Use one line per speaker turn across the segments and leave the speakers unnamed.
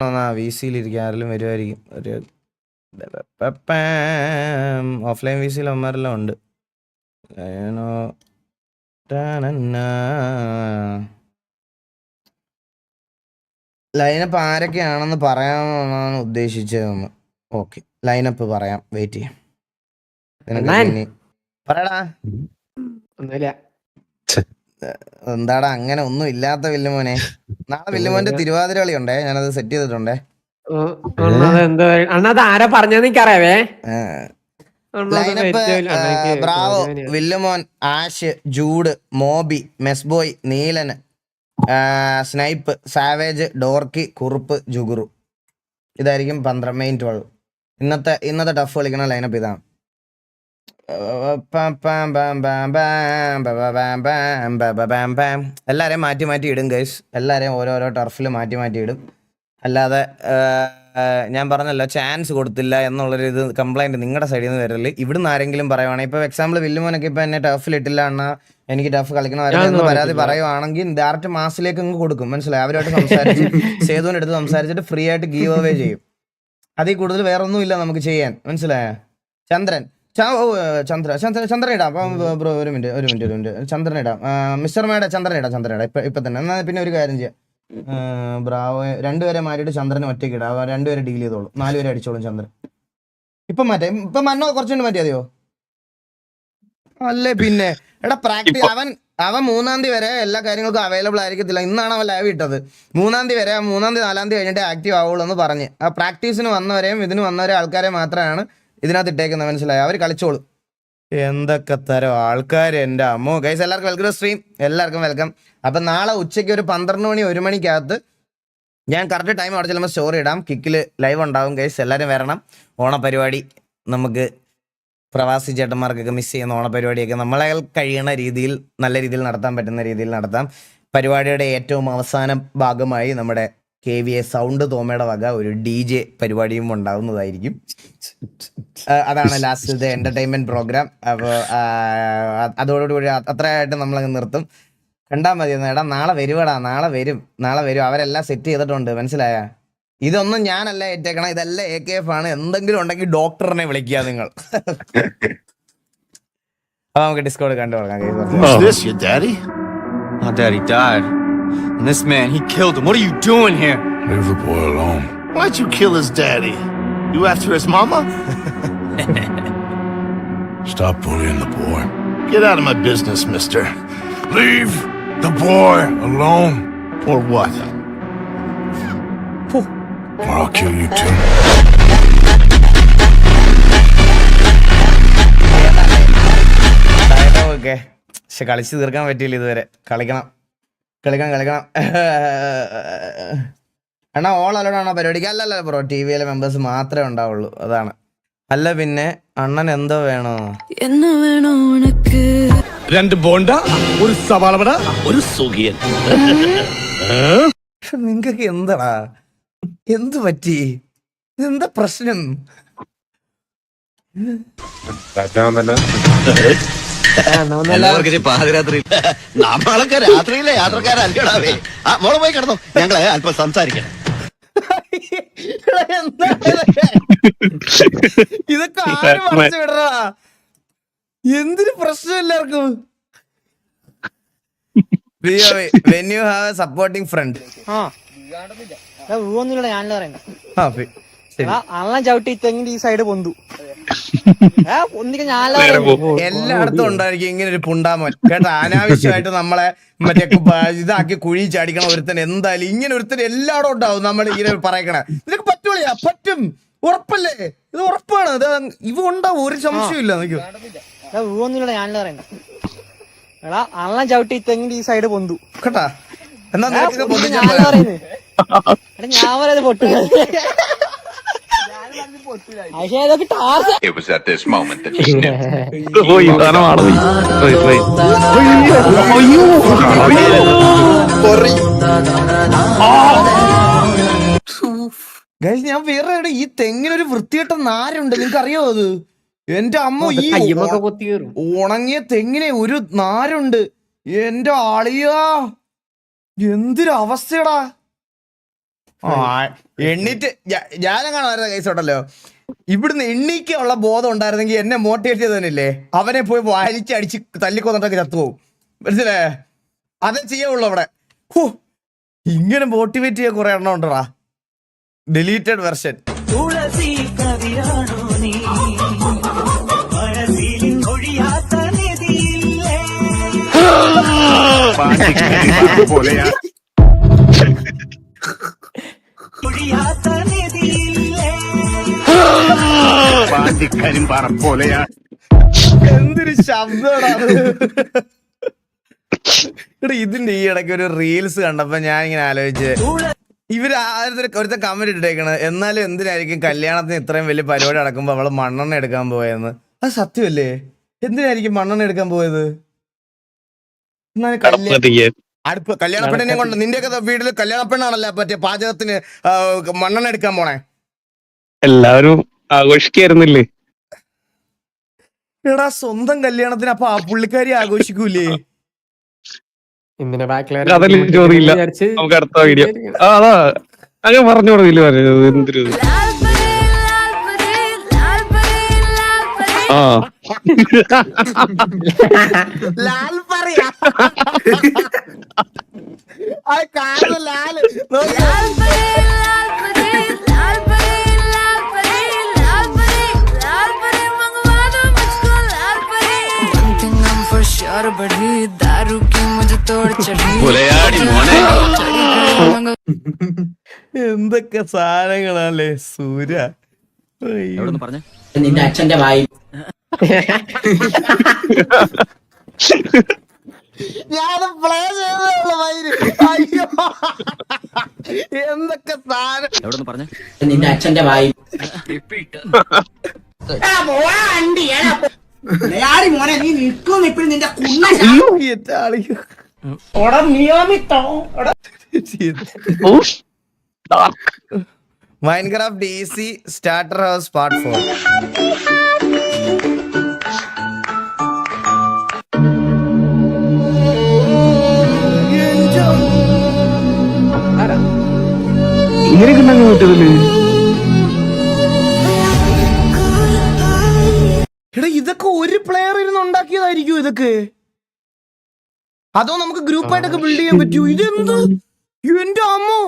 V സിയിലിരിക്കും, ആരെങ്കിലും വരുമായിരിക്കും. ഒരു ഓഫ്ലൈൻ വി സിയിൽ അവന്മാരെല്ലാം ഉണ്ട്. ലൈനപ്പ് ആരൊക്കെയാണെന്ന് പറയാമെന്നാണ് ഉദ്ദേശിച്ചതെന്ന്. ഓക്കെ, ലൈനപ്പ് പറയാം, വെയിറ്റ് ചെയ്യാം. പറയടാ. എന്താടാ അങ്ങനെ ഒന്നും ഇല്ലാത്ത വില്ലുമോനെ? നാളെ വില്ലുമോന്റെ തിരുവാതിര കളി ഉണ്ടേ, ഞാനത് സെറ്റ് ചെയ്തിട്ടുണ്ടേ.
ആരാ പറഞ്ഞെന്ന് എനിക്കറിയാവേ.
Lineup Bravo, Villumon, Ash, Jude, Moby, Messboy, Neelan, Snipe, Savage, Dorky, Kurup, ജുഗുറു. ഇതായിരിക്കും 12 മെയിൻ 12. ഇന്നത്തെ ടഫ് കളിക്കണ ലൈനപ്പ് ഇതാണ്. എല്ലാരെയും മാറ്റി മാറ്റി ഇടും ഗൈസ്. എല്ലാരെയും ഓരോരോ ടർഫിൽ മാറ്റി മാറ്റി ഇടും. അല്ലാതെ ഞാൻ പറഞ്ഞല്ലോ, ചാൻസ് കൊടുത്തില്ല എന്നുള്ളൊരു ഇത് കംപ്ലൈന്റ് നിങ്ങളുടെ സൈഡിൽ നിന്ന് വരല്. ഇവിടുന്ന് ആരെങ്കിലും പറയുവാണെങ്കിൽ, ഇപ്പൊ എക്സാമ്പിൾ വില്ലുമോനൊക്കെ ഇപ്പൊ എന്നെ ടഫിൽ ഇട്ടില്ല അണ്ണാ, എനിക്ക് ടഫ് കളിക്കണമായിരുന്നു പരാതി പറയുവാണെങ്കിൽ ഡയറക്റ്റ് മാസിലേക്ക് അങ്ങ് കൊടുക്കും. മനസ്സിലായി? അവരുമായിട്ട് സംസാരിച്ച് സേതുവിന്റെ അടുത്ത് സംസാരിച്ചിട്ട് ഫ്രീ ആയിട്ട് ഗീവ് അവേ ചെയ്യും. അതിൽ കൂടുതൽ വേറെ ഒന്നും ഇല്ല നമുക്ക് ചെയ്യാൻ. മനസ്സിലായ? ചന്ദ്രൻ ചന്ദ്രൻ ഇടാം. ബ്രോ ഒരു മിനിറ്റ് ചന്ദ്രൻ ഇടാം. മിസ്റ്റർ മേഡ ചന്ദ്രൻ ഇടാം ഇപ്പൊ തന്നെ. എന്നാൽ പിന്നെ ഒരു കാര്യം ചെയ്യാം, ബ്രാവോ 2 പേരെ മാറ്റിയിട്ട് ചന്ദ്രനെ ഒറ്റയ്ക്ക് ഇടാം. 2 പേരെ ഡീൽ ചെയ്തോളും, 4 പേരെ അടിച്ചോളും ചന്ദ്രൻ. ഇപ്പം മാറ്റാം. ഇപ്പൊ മന്നോ കുറച്ചുകൊണ്ട് മാറ്റിയാതെയോ? അല്ലേ പിന്നെ എടാ, പ്രാക്ടീസ് അവൻ 3-ാം തീയതി വരെ എല്ലാ കാര്യങ്ങൾക്കും അവൈലബിൾ ആയിരിക്കത്തില്ല. ഇന്നാണ് അവൻ ലൈവ് ഇട്ടത്. 3-ാം തീയതി വരെ, 3-ാം തീയതി 4-ാം തീയതി കഴിഞ്ഞിട്ട് ആക്റ്റീവ് ആവുള്ളൂ എന്ന് പറഞ്ഞ്. ആ പ്രാക്ടീസിന് വന്നവരെയും ഇതിന് വന്നവരെ ആൾക്കാരെ മാത്രമാണ് ഇതിനകത്ത് ഇട്ടേക്കുന്നത്. മനസ്സിലായി? അവർ കളിച്ചോളും. എന്തൊക്കെ തരം ആൾക്കാർ എൻ്റെ അമ്മോ. ഗൈസ് എല്ലാവർക്കും വെൽക്കം സ്ട്രീം, എല്ലാവർക്കും വെൽക്കം. അപ്പം നാളെ ഉച്ചയ്ക്ക് ഒരു 12 മണി 1 മണിക്കകത്ത് ഞാൻ കറക്റ്റ് ടൈം അവിടെ ചെല്ലുമ്പോൾ സ്റ്റോറി ഇടാം. കിക്കിൽ ലൈവ് ഉണ്ടാവും ഗൈസ്, എല്ലാവരും വരണം. ഓണപരിപാടി നമുക്ക് പ്രവാസി ചേട്ടന്മാർക്കൊക്കെ മിസ് ചെയ്യുന്ന ഓണപരിപാടിയൊക്കെ നമ്മളെ കഴിയുന്ന രീതിയിൽ, നല്ല രീതിയിൽ നടത്താൻ പറ്റുന്ന രീതിയിൽ നടത്താം. പരിപാടിയുടെ ഏറ്റവും അവസാന ഭാഗമായി നമ്മുടെ KVA സൗണ്ട് തോമയുടെ വക ഒരു DJ പരിപാടിയും ഉണ്ടാവുന്നതായിരിക്കും. അതാണ് ലാസ്റ്റത്തെ എന്റർടൈൻമെന്റ് പ്രോഗ്രാം. അപ്പോൾ അതോടുകൂടി അത്രയായിട്ട് നമ്മളങ്ങ് നിർത്തും. കണ്ടാൽ മതി. എടാ നാളെ വരുവടാ, നാളെ വരും. അവരെല്ലാം സെറ്റ് ചെയ്തിട്ടുണ്ട്. മനസ്സിലായ? ഇതൊന്നും ഞാനല്ല ഏറ്റേക്കണം, ഇതെല്ലാം AKF ആണ്. എന്തെങ്കിലും ഉണ്ടെങ്കിൽ ഡോക്ടറിനെ വിളിക്കുക നിങ്ങൾ. അപ്പൊ നമുക്ക് ഡിസ്കോഡ് കണ്ടു തുടങ്ങാം.
My daddy died. And this man, he killed him. What are you doing here?
Leave the boy alone.
Why'd you kill his daddy? You after his mama?
Stop bullying the boy.
Get out of my business, mister.
Leave the boy alone,
Or what?
or I'll kill you too.
Okay, പക്ഷെ കളിച്ച് തീർക്കാൻ പറ്റിയില്ല ഇതുവരെ. കളിക്കണം. അണ്ണാ all അലോടാണോ പരിപാടിക്ക്? അല്ലല്ല bro, TVയിലെ members മാത്രമേ ഉണ്ടാവുള്ളൂ, അതാണ്. അല്ല പിന്നെ അണ്ണൻ എന്തോ വേണോ?
என்ன வேணும் உனக்கு?
2 ബോണ്ട, ഒരു സവാളവട, ഒരു സുഖിയൻ.
നിങ്ങക്ക് എന്താടാ, എന്ത് പറ്റി? എന്താ പ്രശ്നം?
പാതിരാത്രി
നമ്മളൊക്കെ രാത്രിയിലെ യാത്രക്കാരല്ലേടാവേ. മോളെ പോയി കിടന്നു, ഞങ്ങളെ അല്പം സംസാരിക്കണം.
ഇതൊക്കെ ആരും മറച്ചു വിടറാ. എന്തൊരു പ്രശ്നം എല്ലാവർക്കും. When you have a supporting friend.
ചവിട്ടി തെങ്ങിന്റെ ഈ സൈഡ് പൊന്തു.
എല്ലായിടത്തും ഉണ്ടായിരിക്കും ഇങ്ങനെ ഒരു പുണ്ടാമോൻ കേട്ടോ. അനാവശ്യമായിട്ട് നമ്മളെ മറ്റേ ഇതാക്കി കുഴി ചാടിക്കണ ഒരുത്തൻ. എന്തായാലും ഇങ്ങനെ ഒരുത്തൻ എല്ലായിടും ഉണ്ടാവും. നമ്മൾ ഇങ്ങനെ പറയണ നിനക്ക് പറ്റൂല, പറ്റും, ഉറപ്പല്ലേ? ഇത് ഉറപ്പാണ്. ഇവ ഉണ്ടാവും, ഒരു സംശയമില്ല.
ചവിട്ടി തെങ്ങിന്റെ ഈ സൈഡ് പൊന്തു
കേട്ടാ. എന്നാ നിനക്ക്
ഞാൻ പറയുന്നത് പൊട്ടു.
It was at this moment that he knew.
Guys ഞാൻ വേറെ ഈ തെങ്ങിനൊരു വൃത്തികെട്ട നാരുണ്ട്, നിങ്ങൾക്ക് അറിയോ അത്? എന്റെ അമ്മ, ഈ ഉണങ്ങിയ തെങ്ങിനെ ഒരു നാരുണ്ട്. എന്റെ ആളിയാ, എന്തൊരു അവസ്ഥയടാ. എണ്ണീറ്റ് ഞാനെങ്ങാണ് വരുന്ന കേസ് ഉണ്ടല്ലോ, ഇവിടുന്ന് എണ്ണീക്കുള്ള ബോധം ഉണ്ടായിരുന്നെങ്കിൽ എന്നെ മോട്ടിവേറ്റ് ചെയ്തതന്നില്ലേ, അവനെ പോയി വലിച്ചടിച്ച് തല്ലിക്കൊന്നിട്ടൊക്കെ ചത്തുപോകും. മനസ്സിലായേ? അതേ ചെയ്യാവുള്ളൂ അവിടെ. ഇങ്ങനെ മോട്ടിവേറ്റ് ചെയ്യാൻ കുറെ എണ്ണം ഉണ്ടടാ. Deleted version. എന്തൊരു ശബ്ദമാണ് ഇതിന്റെ ഈ ഇടയ്ക്ക് ഒരു റീൽസ് കണ്ടപ്പോ ഞാൻ ഇങ്ങനെ ആലോചിച്ച്, ഇവര് ഒരുത്ത കമന്റ് ഇട്ടേക്കണ്, എന്നാലും എന്തിനായിരിക്കും കല്യാണത്തിന് ഇത്രയും വലിയ പരിപാടി നടക്കുമ്പോ അവള് മണ്ണെണ്ണ എടുക്കാൻ പോയെന്ന്. അത് സത്യമല്ലേ? എന്തിനായിരിക്കും മണ്ണെണ്ണ എടുക്കാൻ പോയത്? അടുപ്പ് കല്യാണ പെണ്ണിനെ കൊണ്ട് നിന്റെയൊക്കെ വീട്ടില് കല്യാണ പെണ്ണാണല്ലോ മറ്റേ പാചകത്തിന് മണ്ണെണ്ണ എടുക്കാൻ പോണേ.
എല്ലാവരും ആഘോഷിക്കായിരുന്നില്ലേ?
എടാ സ്വന്തം കല്യാണത്തിന് അപ്പൊ ആ പുള്ളിക്കാരി ആഘോഷിക്കൂലേ?
അതല്ലേ ചോദിയില്ല. നമുക്ക് അടുത്ത വീഡിയോ അതാ അങ്ങനെ പറഞ്ഞു കൊടുക്കില്ല പറഞ്ഞത്. എന്തൊരു
ലാൽ പറയാ ലാല്
बढ़ी दारू की मुझे तोड़ चढ़ी.
എന്തൊക്കെ സാധനങ്ങളല്ലേ സൂര്യ.
നിന്റെ അച്ഛന്റെ വായി
ഞാനും പ്ലേ ചെയ്തേ വൈര്. അയ്യോ എന്തൊക്കെ സാധനം.
നിന്റെ അച്ഛന്റെ വായി മോനെ നീ നിൽക്കും ഇപ്പഴും നിന്റെ
Minecraft DC starter house part 4.
ഇങ്ങനെയൊക്കെ ഉണ്ടെങ്കിൽ പറ്റത്തില്ലേ?
എടാ ഇതൊക്കെ ഒരു പ്ലെയർ ഇരുന്ന് ഉണ്ടാക്കിയതായിരിക്കും ഇതൊക്കെ, അതോ നമുക്ക് ഗ്രൂപ്പായിട്ടൊക്കെ ബിൽഡ് ചെയ്യാൻ പറ്റൂ? ഇതെന്ത് എന്റെ അമ്മോ.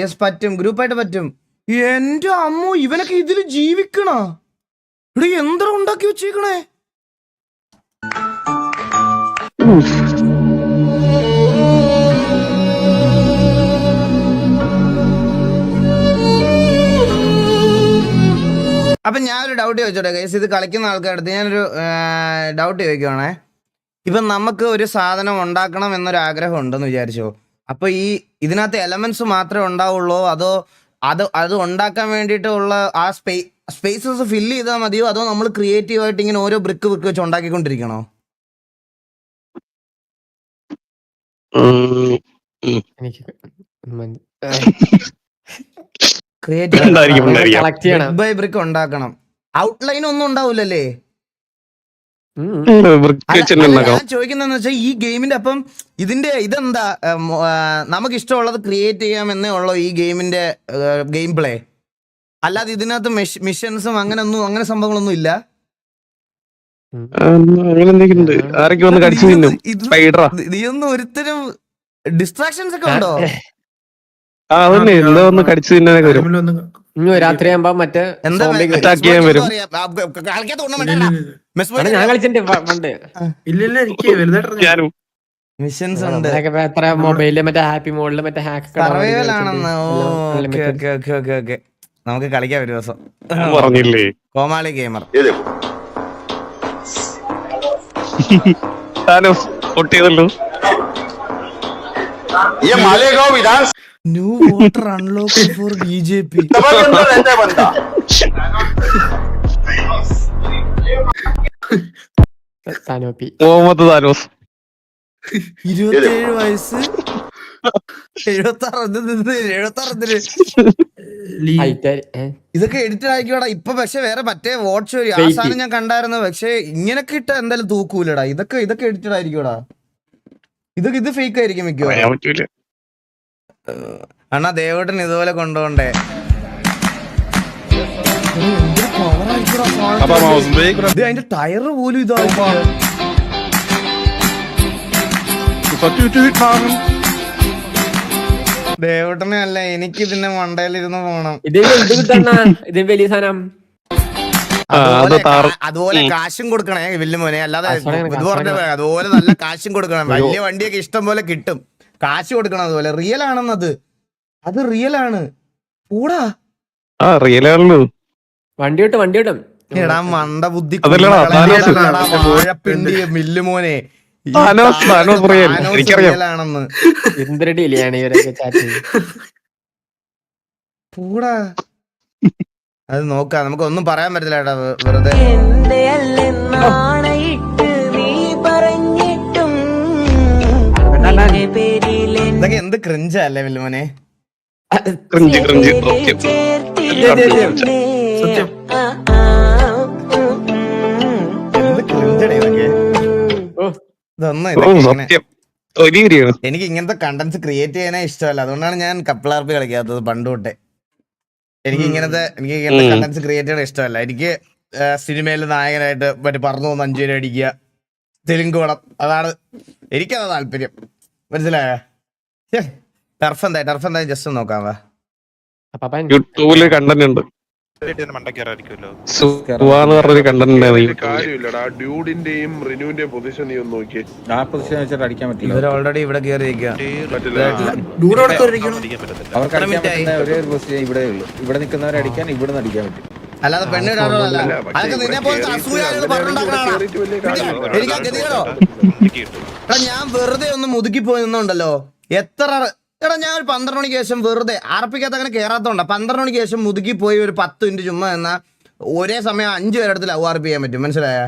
യെസ് പറ്റും, ഗ്രൂപ്പായിട്ട് പറ്റും. എന്റെ അമ്മോ ഇവനൊക്കെ ഇതില് ജീവിക്കണ. ഇവിടെ എന്താ ഉണ്ടാക്കി വെച്ചേക്കണേ? അപ്പൊ ഞാനൊരു ഡൗട്ട് ചോദിച്ചോട്ടെ ഗൈസ്, ഇത് കളിക്കുന്ന ആൾക്കാരുടെ ഞാനൊരു ഡൗട്ട് ചോദിക്കുവാണേ. ഇപ്പം നമുക്ക് ഒരു സാധനം ഉണ്ടാക്കണം എന്നൊരു ആഗ്രഹം ഉണ്ടെന്ന് വിചാരിച്ചോ, അപ്പൊ ഈ ഇതിനകത്ത് എലമെന്റ്സ് മാത്രമേ ഉണ്ടാവുള്ളൂ, അതോ അത് ഉണ്ടാക്കാൻ വേണ്ടിയിട്ടുള്ള ആ സ്പേസസ് ഫില്ല് ചെയ്താൽ മതിയോ, അതോ നമ്മൾ ക്രിയേറ്റീവായിട്ട് ഇങ്ങനെ ഓരോ ബ്രിക്ക് വെച്ച് ഉണ്ടാക്കിക്കൊണ്ടിരിക്കണോ? ബ്രിക്ക് ബൈ ബ്രിക്ക് ഉണ്ടാക്കണം. ഔട്ട്ലൈൻ ഒന്നും ഉണ്ടാവൂലല്ലേ? ഞാൻ ചോദിക്കുന്നതെന്ന് വെച്ചാൽ ഈ ഗെയിമിന്റെ അപ്പം ഇതിന്റെ ഇതെന്താ, നമുക്ക് ഇഷ്ടമുള്ളത് ക്രിയേറ്റ് ചെയ്യാമെന്നേ ഉള്ളൂ ഈ ഗെയിമിന്റെ ഗെയിം പ്ലേ, അല്ലാതെ ഇതിനകത്ത് മിഷൻസും അങ്ങനെ സംഭവങ്ങളൊന്നും ഇല്ല. ഇതൊന്നും ഒരുത്തരും ഡിസ്ട്രാക്ഷൻസ് ഒക്കെ ഉണ്ടോ?
രാത്രിയാകുമ്പോ മറ്റേ ഞാൻ കളിച്ചിട്ടുണ്ട് പണ്ട്.
മിഷൻസ് ഉണ്ട്,
മൊബൈലില് മറ്റേ ഹാപ്പി മോഡില് മറ്റേ ഹാക്ക്
സർവൈവൽ ആണെന്ന്. ഓക്കെ നമുക്ക് കളിക്കാം ഒരു ദിവസം.
പറഞ്ഞില്ലേ
കോമാളി ഗെയിമർ.
പൊട്ടിയതല്ലോ.
New voter unlock for BJP.
Muhammad Thanos
27 വയസ്സ് ഇതൊക്കെ എഡിറ്റഡ് ആയിക്കോടാ ഇപ്പൊ. പക്ഷെ വേറെ മറ്റേ വാച്ച് വരും ആ സാധനം ഞാൻ കണ്ടായിരുന്നു. പക്ഷെ ഇങ്ങനൊക്കെ ഇട്ട എന്തായാലും തൂക്കൂലടാ. ഇതൊക്കെ എഡിറ്റഡ് ആയിരിക്കോടാ. ഇത് ഫേക്ക് ആയിരിക്കും മിക്കവാറും. അണ്ണാ ദേവട്ടൻ ഇതുപോലെ കൊണ്ടുപോണ്ടേ. അതിന്റെ ടയറ് പോലും ഇതാ. ദേവട്ടനെ അല്ല, എനിക്ക് ഇതിന്റെ മണ്ടയിലിരുന്ന് പോണം.
ഇത് വലിയ സാധനം.
അതുപോലെ കാശും കൊടുക്കണേ വില്ലുമോനെ. അല്ലാതെ ഇത് പറഞ്ഞ അതുപോലെ നല്ല കാശും കൊടുക്കണം. വലിയ വണ്ടിയൊക്കെ ഇഷ്ടം പോലെ കിട്ടും. കാശ് കൊടുക്കണം അതുപോലെ. റിയൽ ആണെന്നത്. അത് റിയൽ ആണ്. കൂടാ
വണ്ടി കിട്ടും.
എടാ മണ്ട ബുദ്ധി മില്ലുമോനെ. റിയലാണെന്ന്
എന്തൊരടിയിലാണ് ഇവരൊക്കെ ചാറ്റ്.
കൂടാ അത് നോക്കാം. നമുക്ക് ഒന്നും പറയാൻ പറ്റില്ല ഏട്ടാ വെറുതെ. ഇതൊക്കെ എന്ത് ക്രിഞ്ചല്ലേ വില്ലുമോനെ. എന്ത് ക്രിഞ്ചടേ ഇതൊക്കെ. എനിക്ക് ഇങ്ങനത്തെ കണ്ടന്റ്സ് ക്രിയേറ്റ് ചെയ്യാനേ ഇഷ്ടമല്ല. അതുകൊണ്ടാണ് ഞാൻ കപ്പിൾ ആർപി കളിക്കാത്തത് പണ്ട് തൊട്ടേ. എനിക്ക് ഇങ്ങനത്തെ കണ്ടന്റ്സ് ക്രിയേറ്റ് ചെയ്യാൻ ഇഷ്ടമല്ല. എനിക്ക് സിനിമയിൽ നായകനായിട്ട് മറ്റേ പറന്നു പോകുന്ന 5 രൂപ അടിക്കുക, തെലുങ്ക് പടം, അതാണ് എനിക്കതാ താല്പര്യം. മനസ്സിലായോ? ടർഫ് എന്തായി ജസ്റ്റ് നോക്കാം. വാ
യൂട്യൂബില് കണ്ടന്റ് ഉണ്ട്.
ഡ്യൂഡിന്റെയും റിനുവിന്റെയും പൊസിഷൻ നീ ഒന്ന് നോക്കിയേ.
ആ പൊസിഷൻ വെച്ചിട്ട് അടിക്കാൻ പറ്റില്ല.
ഇവർ ഓൾറെഡി ഇവിടെ കയറിയിരിക്കുക.
അവർക്ക് അടിക്കാൻ പറ്റുന്ന ഒരേ ഒരു പൊസിഷൻ ഇവിടെ ഉള്ളൂ. ഇവിടെ നിൽക്കുന്നവരെ അടിക്കാൻ ഇവിടെ നിന്ന് അടിക്കാൻ പറ്റും.
അല്ലാതെ പെണ്ണിടാറല്ല. അതൊക്കെ നിന്നെ പോലത്തെ അസൂയാളുകൾ പറഞ്ഞുണ്ടാക്കണോ? എനിക്ക് ഗതികേടോ. എടാ ഞാൻ വെറുതെ ഒന്ന് മുതുക്കി പോയി നിന്നുണ്ടല്ലോ. എടാ ഞാൻ ഒരു 12 മണിക്ക് ശേഷം വെറുതെ ആർപ്പിക്കകത്ത് അങ്ങനെ കയറാത്തോണ്ട 12 മണിക്ക് ശേഷം മുതുക്കി പോയി ഒരു 10 മിനിറ്റ് ചുമ്മാ എന്നാ ഒരേ സമയം 5 പേരടുത്ത് ലവ് ആർപ്പ് ചെയ്യാൻ പറ്റും. മനസ്സിലായ?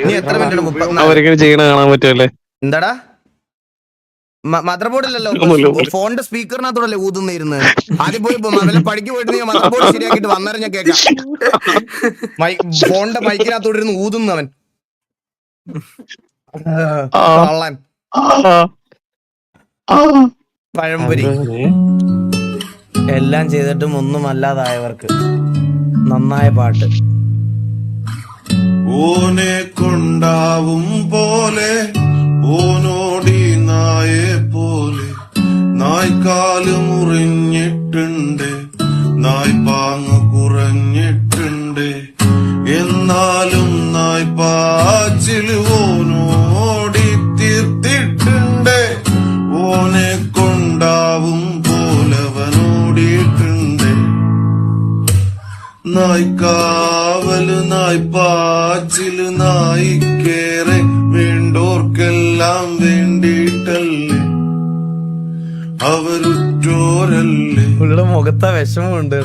നീ എത്ര മിനിറ്റ്
ചെയ്യണ കാണാൻ പറ്റുമല്ലേ?
എന്താടാ മദർ ബോർഡിലല്ലോ, ഫോണിന്റെ സ്പീക്കറിനകത്തോടല്ലേ ഊതുന്നിരുന്ന്. ആദ്യം പോയി പഠിക്ക് പോയിട്ട് നീ മദർ ബോർഡ് ശരിയാക്കിട്ട് വന്നേരം ഞാൻ കേൾക്കാം. ഫോണിന്റെ മൈക്കിനകത്തോടെ ഇരുന്ന് ഊതുന്നവൻ പഴംപൊരി. എല്ലാം ചെയ്തിട്ടും ഒന്നും അല്ലാതായവർക്ക് നന്നായ പാട്ട്.
ഓനെ കൊണ്ടാവും പോലെ ഓനോടി നായെ പോലെ നായ്ക്കാല് മുറിഞ്ഞിട്ടുണ്ട്, നായ്പാങ്ങ് കുറഞ്ഞിട്ടുണ്ട്. എന്നാലും നായ്പാച്ചില് ഓനോടി തീർത്തിട്ടുണ്ട്. ഓനെ കൊണ്ടാവും പോലവനോടിയിട്ടുണ്ട്. നായ്ക്കാവല് നായ്പാച്ചില് നായിക്കേറെ വേണ്ടോർക്കെല്ലാം വേണ്ടിയിട്ടല്ലേ അവരുറ്റോരല്ലേ.
മുഖത്തെ വിഷമമുണ്ട്.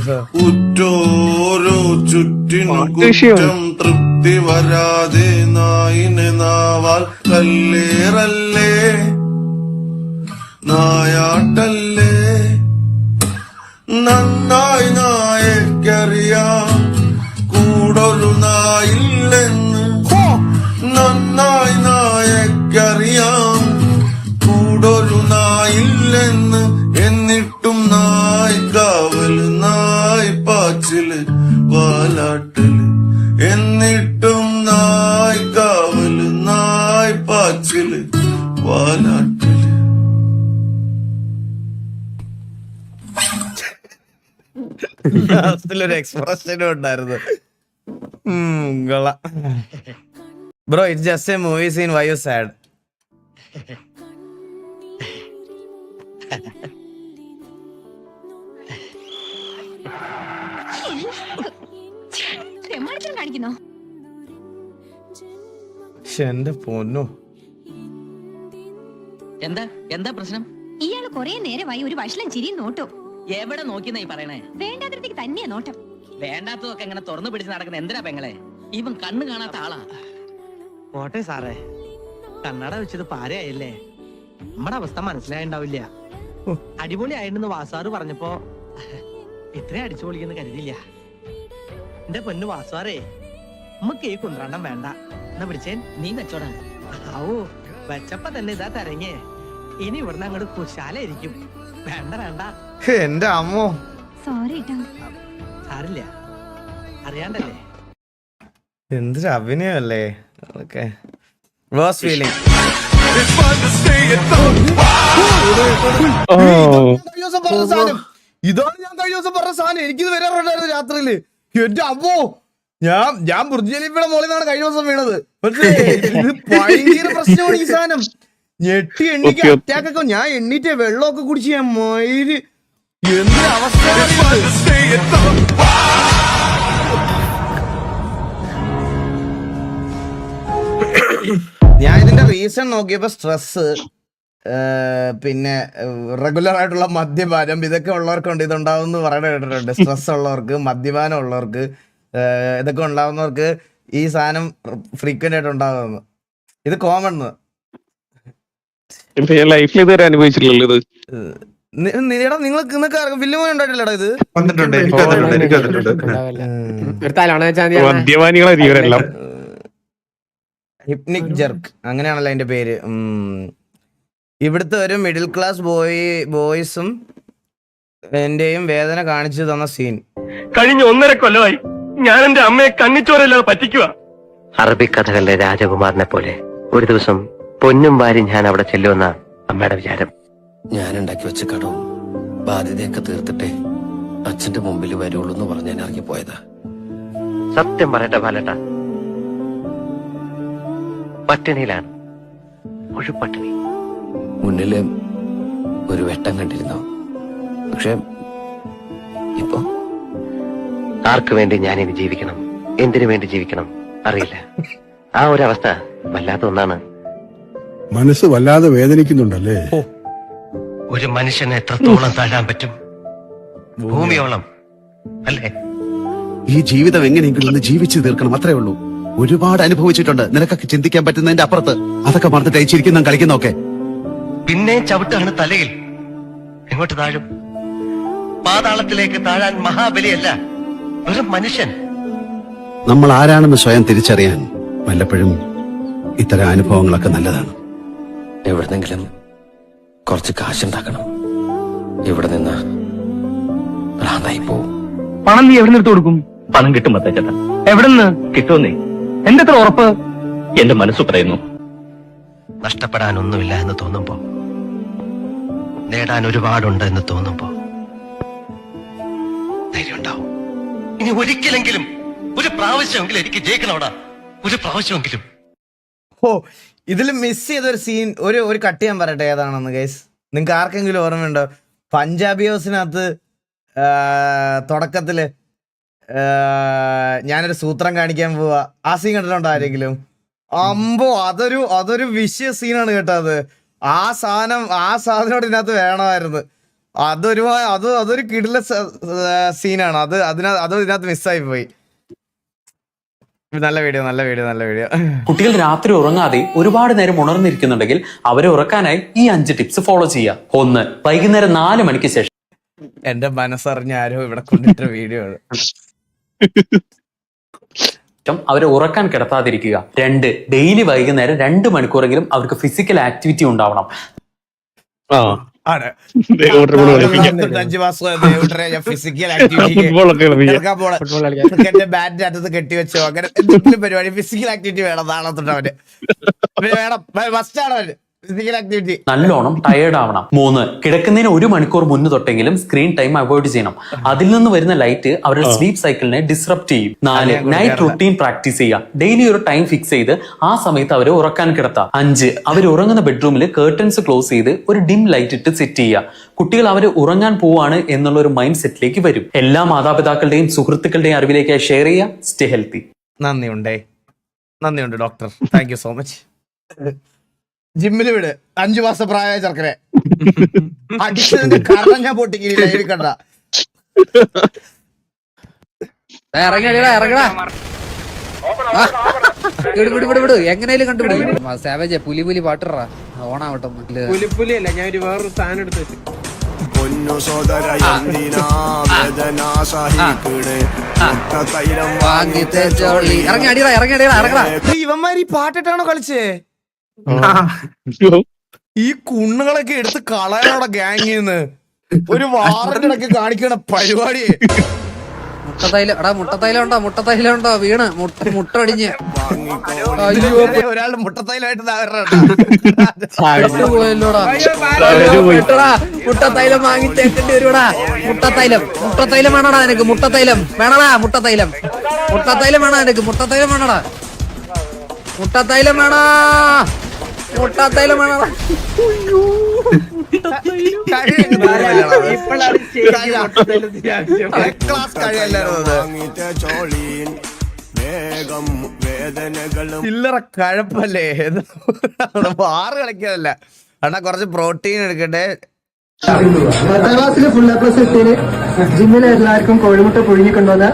ഉറ്റോരോ ചുറ്റിനു കുറ്റം തൃപ്തി വരാതെ നായിനെ നാവാൽ കല്ലേറല്ലേ നായാട്ടല്ലേ. നന്നായി നായക്കറിയാം കൂടൊരു നായില്ലെന്ന്. നന്നായി നായക്കറിയാം കൂടൊരു നായില്ലെന്ന്. എന്നിട്ടും നായ്ക്കാവല് നായ്പാച്ചില് വാലാട്ടല്. എന്നിട്ടും നായ്ക്കാവല് നായ്പാച്ചില് വാലാട്ടല്.
ഒരു എക്സ്പ്രഷനും ഉണ്ടായിരുന്നു. Bro it's just a movie scene. Why you sad? എന്റെ പൊന്നോ,
എന്താ പ്രശ്നം?
ഇയാള് കൊറേ നേരമായി ഒരു വഷളം ചിരിയും നോട്ടോ.
എവിടെ നോക്കിന്നാ ഈ പറയണേ?
വേണ്ടാതിടത്തേക്ക് തന്നെയാ നോട്ടം.
വേണ്ടാത്തതൊക്കെ എങ്ങനെ തുറന്നു പിടിച്ച് നടക്കുന്ന എന്തിനാ പെങ്ങളെ? ഇവൻ കണ്ണ് കാണാത്ത ആളാ.
മോട്ടെ സാറേ, കണ്ണട വെച്ചത് പാരയായില്ലേ?
നമ്മുടെ അവസ്ഥ മനസ്സിലായിണ്ടാവില്ല. അടിപൊളി ആയിരുന്നു വാസാറ് പറഞ്ഞപ്പോ ഇത്രയും അടിച്ചു പൊളിക്കുന്ന കരുതില്ല. എന്റെ പൊന്നു വാസാറേ, നമുക്ക് ഈ കുന്ത്രാണ്ടം വേണ്ട. എന്നാ പിടിച്ചേൻ, നീ വെച്ചോടാ. ആവൂ, വെച്ചപ്പോ തന്നെ ഇതാ തരങ്ങേ. ഇനി ഇവിടുന്ന് അങ്ങോട്ട് കുശാലായിരിക്കും. വേണ്ട വേണ്ട.
എന്റെ അമ്മോ,
സോറി ട്ടോ.
സാരില്ല, അറിയാണ്ടല്ലേ.
എന്തൊരു അഭിനയല്ലേ ഓക്കെ. Verse feeling. ഇതാണ് ഞാൻ കഴിഞ്ഞ ദിവസം പറഞ്ഞ സാധനം. എനിക്കിത് വരാറുണ്ടായിരുന്നു രാത്രിയില്. എന്റെ അമ്മോ, ഞാൻ ബുർജ് ഖലീഫയുടെ മുകളിൽ നിന്നാണ് കഴിഞ്ഞ ദിവസം വീണത്. പക്ഷേ ഇത് ഭയങ്കര പ്രശ്നമാണ് ഈ സാധനം. ഞെട്ടി എണ്ണിക്ക് അറ്റാക്ക് ഒക്കെ. ഞാൻ എണ്ണീറ്റ് വെള്ളമൊക്കെ കുടിച്ച് ഞാൻ മയില്. എന്തൊരു അവസ്ഥ. ഞാൻ ഇതിന്റെ റീസൺ നോക്കിയപ്പോ സ്ട്രെസ്, പിന്നെ റെഗുലർ ആയിട്ടുള്ള മദ്യപാനം, ഇതൊക്കെ ഉള്ളവർക്കുണ്ട് ഇതുണ്ടാവും എന്ന് പറയുന്നത് കേട്ടിട്ടുണ്ട്. സ്ട്രെസ് ഉള്ളവർക്ക്, മദ്യപാനം ഉള്ളവർക്ക്, ഇതൊക്കെ ഉണ്ടാവുന്നവർക്ക് ഈ സാധനം ഫ്രീക്വന്റ് ആയിട്ട് ഉണ്ടാകുന്നു. ഇത് കോമൺ.
ലൈഫിൽ ഇതുവരെ അനുഭവിച്ചില്ലല്ലോ ഇത്.
നിങ്ങൾക്ക് ഫിലിമോ ഉണ്ടായിട്ടില്ലടാ ഇത്?
ഒരു തലോണ വെച്ചാൽ
മദ്യപാനികളായിരിക്കും ഇവരെല്ലാം.
ഹിപ്നിക് ജെർക്ക് അങ്ങനെയാണല്ലോ അതിന്റെ പേര്. ഇവിടുത്തെ ഒരു മിഡിൽ ക്ലാസ് ബോയ്സും എന്റെയും വേദന കാണിച്ചു തന്ന സീൻ.
കഴിഞ്ഞ 1.5 കൊല്ലമായി ഞാൻ എന്റെ അമ്മയെ കണ്ണിച്ചോരല്ലാതെ പറ്റിക്കുക.
അറബിക് കഥകളിലെ രാജകുമാരനെ പോലെ ഒരു ദിവസം പൊന്നും വാരി ഞാൻ അവിടെ ചെല്ലുമെന്ന അമ്മയുടെ വിചാരം.
ഞാൻ ഉണ്ടാക്കി വെച്ച കടവും ബാധ്യതയൊക്കെ തീർത്തിട്ടേ അച്ഛന്റെ മുമ്പിൽ വരുള്ളൂ എന്ന് പറഞ്ഞ് ഞാൻ ഇറങ്ങിപ്പോയതാ.
സത്യം പറയട്ടെ ബാലേട്ട, പട്ടിണിയിലാണ്. ഒരു പട്ടിണി.
മുന്നില് ഒരു വെട്ടം കണ്ടിരുന്നു. പക്ഷെ ഇപ്പൊ
ആർക്കു വേണ്ടി ഞാൻ ഇനി ജീവിക്കണം, എന്തിനു വേണ്ടി ജീവിക്കണം അറിയില്ല. ആ ഒരു അവസ്ഥ വല്ലാത്ത ഒന്നാണ്.
മനസ്സ് വല്ലാതെ വേദനിക്കുന്നുണ്ടല്ലേ?
ഒരു മനുഷ്യനെ എത്രത്തോളം താഴാൻ പറ്റും? ഭൂമിയോളം അല്ലേ? ഈ ജീവിതം എങ്ങനെയെങ്കിലും ഒന്ന് ജീവിച്ചു തീർക്കണം, അത്രേ ഉള്ളൂ. ഒരുപാട് അനുഭവിച്ചിട്ടുണ്ട്. നിനക്കൊക്കെ ചിന്തിക്കാൻ പറ്റുന്നതിന്റെ അപ്പുറത്ത്. അതൊക്കെ മറന്നിട്ട് അയച്ചിരിക്കുന്ന കളിക്കുന്നൊക്കെ. പിന്നെ ചവിട്ടാണ് തലയിൽ. എങ്ങോട്ട് താഴും? പാതാളത്തിലേക്ക് താഴാൻ മഹാബലിയല്ല, ഒരു മനുഷ്യൻ. നമ്മൾ ആരാണെന്ന് സ്വയം തിരിച്ചറിയാൻ വല്ലപ്പോഴും ഇത്തരം അനുഭവങ്ങളൊക്കെ നല്ലതാണ്. എവിടെന്നെങ്കിലും കുറച്ച് കാശുണ്ടാക്കണം. ഇവിടെ നിന്ന് ഭ്രാന്തായി പോവും.
പണം നീ എവിടെ നിന്ന് കൊടുക്കും? പണം കിട്ടും ചേട്ടാ. എവിടെ നിന്ന് കിട്ടുമെന്നേ എന്റെ അത്ര ഉറപ്പ് എന്റെ മനസ്സ് പറയുന്നു.
നഷ്ടപ്പെടാനൊന്നുമില്ല എന്ന് തോന്നുമ്പോ, നേടാൻ ഒരുപാടുണ്ട് എന്ന് തോന്നുമ്പോ ധൈര്യം ഉണ്ടാവും. ഇനി ഒരിക്കലെങ്കിലും, ഒരു പ്രാവശ്യമെങ്കിലും എനിക്ക് ജയിക്കണോടാ. ഒരു പ്രാവശ്യമെങ്കിലും.
ഓ, ഇതിൽ മിസ് ചെയ്തൊരു സീൻ, ഒരു കട്ട് ഞാൻ പറയട്ടെ ഏതാണെന്ന് ഗൈസ്. നിങ്ങൾക്ക് ആർക്കെങ്കിലും ഓർമ്മയുണ്ടോ? പഞ്ചാബി ഹൗസിനകത്ത് തുടക്കത്തില് ഞാനൊരു സൂത്രം കാണിക്കാൻ പോവാ. ആ സീൻ കണ്ടിട്ടുണ്ടോ ആരെങ്കിലും? അമ്പോ, അതൊരു വിഷയ സീനാണ് കേട്ടോ. ആ സാധനം ഇതിനകത്ത് വേണമായിരുന്നു. അതൊരു കിടില സീനാണ്. അത് ഇതിനകത്ത് മിസ്സായി പോയി. നല്ല വീഡിയോ.
കുട്ടികൾ രാത്രി ഉറങ്ങാതെ ഒരുപാട് നേരം ഉണർന്നിരിക്കുന്നുണ്ടെങ്കിൽ അവരെ ഉറക്കാനായി ഈ 5 ടിപ്സ് ഫോളോ ചെയ്യുക. 1. വൈകുന്നേരം 4 മണിക്ക് ശേഷം.
എന്റെ മനസ്സറിഞ്ഞ ആരോ ഇവിടെ കൊണ്ടിട്ട വീഡിയോ ആണ്.
അവരെ ഉറക്കാൻ കിടത്താതിരിക്കുക. 2. ഡെയിലി വൈകുന്നേരം 2 മണിക്കൂറെങ്കിലും അവർക്ക് ഫിസിക്കൽ ആക്ടിവിറ്റി ഉണ്ടാവണം.
5 മാസം ഫിസിക്കൽ ആക്ടിവിറ്റി, ബാറ്റിന്റെ അറ്റത്ത് കെട്ടിവെച്ചോ, അങ്ങനെ എന്തെങ്കിലും പരിപാടി ഫിസിക്കൽ ആക്ടിവിറ്റി വേണം. നാളെ തൊട്ട് അവന് വേണം, മസ്റ്റാണ് അവന് ഫിസിക്കൽ ആക്ടിവിറ്റി.
നല്ലോണം ടയേർഡ് ആവണം. 3. കിടക്കുന്നതിന് 1 മണിക്കൂർ മുന്ന് തൊട്ടെങ്കിലും സ്ക്രീൻ ടൈം അവോയ്ഡ് ചെയ്യണം. അതിൽ നിന്ന് വരുന്ന ലൈറ്റ് അവരുടെ സ്ലീപ്പ് സൈക്കിളിനെ ഡിസ്റപ്റ്റ് ചെയ്യും. 4. നൈറ്റ് റുട്ടീൻ പ്രാക്ടീസ് ചെയ്യുക. ഡെയിലി ഒരു ടൈം ഫിക്സ് ചെയ്ത് ആ സമയത്ത് അവരെ ഉറക്കാൻ കിടത്താം. 5. അവർ ഉറങ്ങുന്ന ബെഡ്റൂമിൽ കേർട്ടൻസ് ക്ലോസ് ചെയ്ത് ഒരു ഡിം ലൈറ്റ് ഇട്ട് സെറ്റ് ചെയ്യുക. കുട്ടികൾ അവർ ഉറങ്ങാൻ പോവാണ് എന്നുള്ള ഒരു മൈൻഡ് സെറ്റിലേക്ക് വരും. എല്ലാ മാതാപിതാക്കളുടെയും സുഹൃത്തുക്കളുടെയും അറിവിലേക്കായി ഷെയർ ചെയ്യുക. Stay healthy.
നന്ദിയുണ്ട് doctor. Thank you so much. ജിമ്മില് വിട് 5 മാസം പ്രായമായ ചെറുക്കനെ അടിച്ചതിന്റെ കാരണം ഞാൻ പൊട്ടിക്കില്ല. കണ്ട
ഇറങ്ങടാ വിട് എങ്ങനെയാലും കണ്ടുപിടി സാവേജ് പുലി പുലി പാട്ടിറാ ഓണാവട്ടെ
പുലിപ്പുലിയല്ല ഞാൻ ഒരു വേറൊരു സാധനം എടുത്ത് വെച്ചു
പൊന്നു സോദര എന്തിനാ വേദന സഹിക്കണേ
ഇറങ്ങി അടിയടാ ഇറങ്ങടാ
ഇവന്മാര് ഈ പാട്ടിട്ടാണോ കളിച്ചേ? ഈ കുണ്ണുകളൊക്കെ എടുത്ത് കളയാനോടെ ഗാങ്ങിന്ന് ഒരു വാറിനൊക്കെ കാണിക്കണ പരിപാടി.
മുട്ടത്തൈലം ഉണ്ടോ വീണ് മുട്ടടിഞ്ഞ്
ഒരാളുടെ മുട്ടത്തൈലായിട്ട്
പോയല്ലോടാ മുട്ടത്തൈലം വാങ്ങിച്ചേക്കേണ്ടി വരുവാടാ. മുട്ടത്തൈലം വേണോടാ നിനക്ക്? മുട്ടത്തൈലം വേണോടാ? മുട്ടത്തൈലം വേണോ നിനക്ക്? മുട്ടത്തൈലം വേണോടാ? മുട്ടത്തൈലം വേണോടാ?
ചില്ലറ കഴപ്പല്ലേ? വാറ് കളിക്കാനല്ല അണ്ണാ, കുറച്ച് പ്രോട്ടീൻ എടുക്കട്ടെ.
ഫുൾ എ പ്ലസ് എത്തിയില് ജിമ്മിൽ എല്ലാവർക്കും കോഴിമുട്ട പുഴുങ്ങിക്കൊണ്ടുവന്ന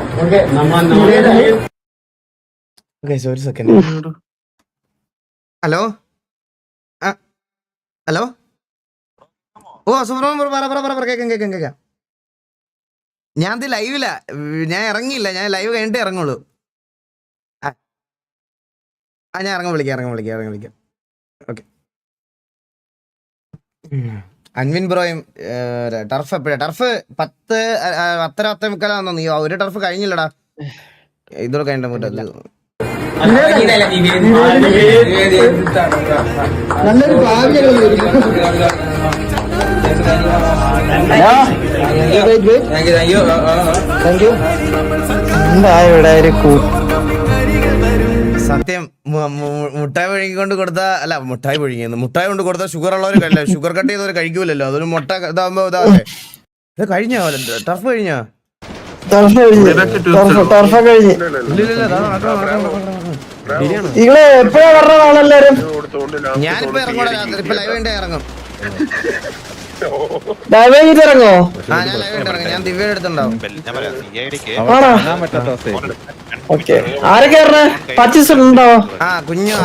ഒരു സെക്കൻഡ്. Hello hello. ഓ സുബ്രഹ്മണ്യം പറ കേക്കാം. ഞാൻ ലൈവില്ല, ഞാൻ ഇറങ്ങിയില്ല. ഞാൻ ലൈവ് കഴിഞ്ഞിട്ടേ ഇറങ്ങുള്ളൂ. ഞാൻ വിളിക്കാം. ഓക്കെ. അൻവിൻ ബ്രോയും ടർഫ് എപ്പോഴാ? ടർഫ് 10:10:45 നീ ഒരു ടർഫ് കഴിഞ്ഞില്ലടാ. ഇതോടെ കഴിഞ്ഞ മുറ്റത്ത്
നല്ലൊരു
സത്യം. മുട്ടായി പുഴുങ്ങിക്കൊണ്ട് കൊടുത്ത അല്ല മുട്ടായി കൊണ്ട് കൊടുത്ത ഷുഗർ ഉള്ളവർ ഷുഗർ കട്ട് ചെയ്തവർ കഴിക്കൂലല്ലോ. അതൊരു മുട്ട ഇതാകുമ്പോ ഇതാവേ. ഇത് കഴിഞ്ഞോ ടർഫ് കഴിഞ്ഞോ?
എപ്പോഴാ പറഞ്ഞ ആളെല്ലാരും?
ഞാനിപ്പോ ഇറങ്ങൂടാ, രാത്രി ഇപ്പൊ ലൈവ് കഴിഞ്ഞിട്ട് ഇറങ്ങും.
ഇറങ്ങോ?
ഞാൻ ലൈവ് കഴിഞ്ഞിട്ട് ഇറങ്ങും. ഞാൻ ദിവ്യയുടെ അടുത്തുണ്ടാവും.
ആരൊക്കെ പർച്ചേസ് ഉണ്ടോ?
കുഞ്ഞു